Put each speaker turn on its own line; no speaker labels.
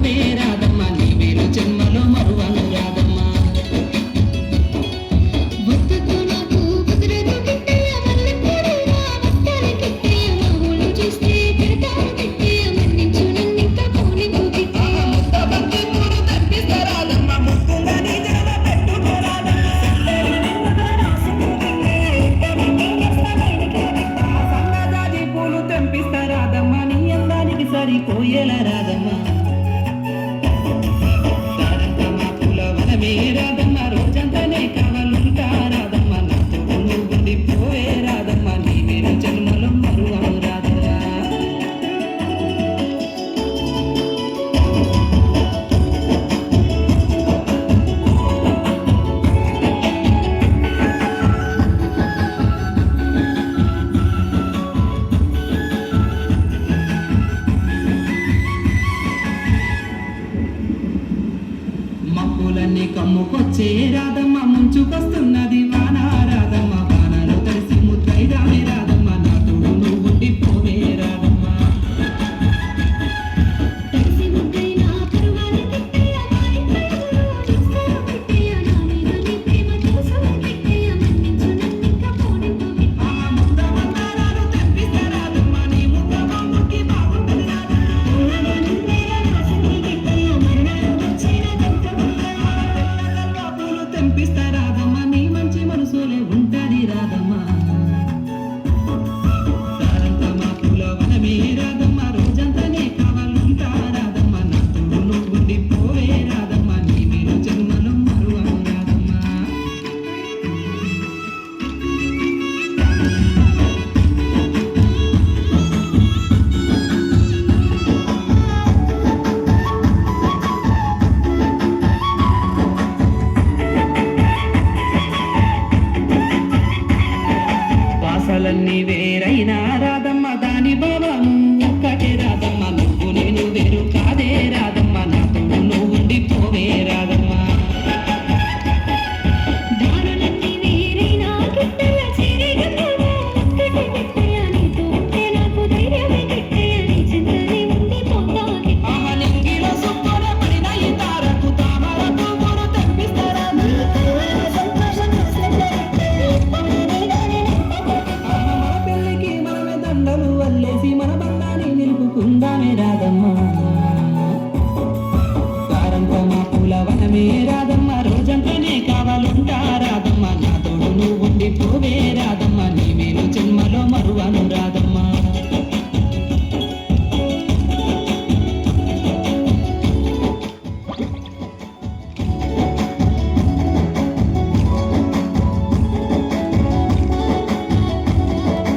పోవే రాధమ్మ నీ వేలు జన్మలో మరువను రాధమ్మ.
వద్దొద్దు నాకు కుదరదు కిట్టయ్య మల్లెపూలేనా వస్తాను కిట్టయ్య మా ఊళ్ళు చూస్తే తిడతారు కిట్టయ్య మన్నించు నన్నింకా పోనివ్వు కిట్టయ్య.
ముద్ద బంతి పూలు తెప్పిస్తా రాధమ్మ ముద్దుగా నీ జడ పెట్టుకో రాధమ్మ. సన్నజాజి పూలు తెంపిస్తా రాధమ్మ నీ అందానికి సరిపోయేల రాధమ్మ. తారంతమ్మ పూల వనమే రాధమ్మ రోజంతానే కావాలుంటా రాధమ్మ నాతో నువ్వుండి పోవే రాధమ్మ నీ వేలు జన్మలో మరువను రాధమ్మ. మబ్బులన్నీ కమ్ముకొచ్చే రాధమ్మ ముంచుకొస్తున్నది వాన రాధమ్మ వానలో తడిసి ముద్దైదామే రాధమ్మ నా తోడు నువ్వుండి పోవే రాధమ్మ.
తడిసి ముద్దైనా పర్వాలేదు కిట్టయ్య మా ఇంట్లో చూస్తాను కిట్టయ్య నా మీద నీ ప్రేమ తెలుసు కిట్టయ్య మన్నించు నన్నింకా పోనివ్వు కిట్టయ్య.
ఆ ముద్ద మందారాలు తెప్పిస్తా రాధమ్మ నీ ముద్ద మామూలుకి బాగుంటది రాధమ్మ. తెల్ల పూలు తెంపిస్తా రాధమ్మ నీ మంచి మనసులే ఉంటది రాధమ్మ. తారంతమ్మ పూల వనమే రాధమ్మ రోజంతానే కావాలుంటా రాధమ్మ నా తోడు నువ్వుండి పోవే రాధమ్మ నీ వేలు జన్మలో మరువను రాధమ్మ. వాసలన్నీ వేరైనా రాధమ్మ దాని భావము ఒక్కటే రాధమ్మ నువ్వు నేను వేరు కాదే రాధమ్మ నా తోడు నువ్వుండి పోవే రాధమ్మ.
దారులన్నీ వేరైనా కిట్టయ్య చేరేగలవా ఒక్కటే కిట్టయ్య నీతో ఉంటే నాకు ధైర్యమే కిట్టయ్య నీ చింతనే ఉండి పోతా కిట్టయ్య.
ఆహ నింగిలో సుక్కున పడిన ఈ తారకు తామర పువ్వులు తెప్పిస్తా రాధమ్మ. మన పెళ్ళికి మనమే దండలు వల్లేసి మన బంధాన్ని నిలుపుకుందామే రాధమ్మ. తారంతమ్మ పూల వనమే రాధమ్మ రోజంతానే కావాలుంటా రాధమ్మ.